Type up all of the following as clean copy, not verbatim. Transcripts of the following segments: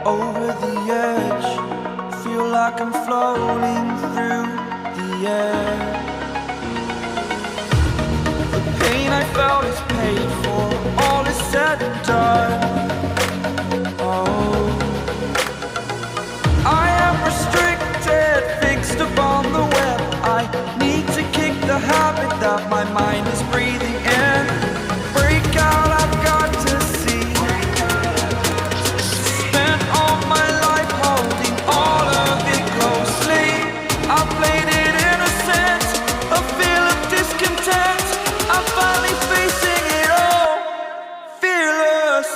over the edge. Feel like I'm floating through the air. The pain I felt is paid for, all is said and done. Oh, I am restricted, fixed upon the web. I need to kick the habit that my mind is breathing in. Break out, I've got to see. Spent all my life holding all of it closely. I played it innocent, a feel of discontent. I'm finally facing it all, fearless.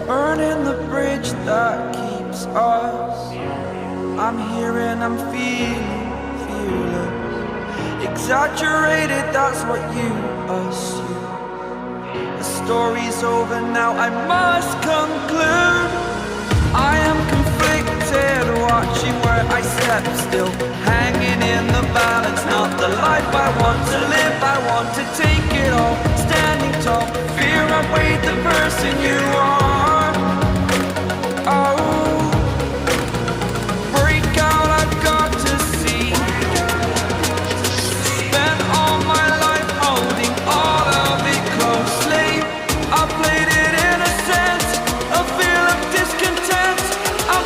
Burning the bridge that keeps us. I'm here and I'm feeling fearless. Exaggerated, that's what you assume. The story's over now, I must conclude. I am conflicted, watching where I step still, hanging in the balance. Not the life I want to live, I want to take it all. Standing tall, fear I weighed the person you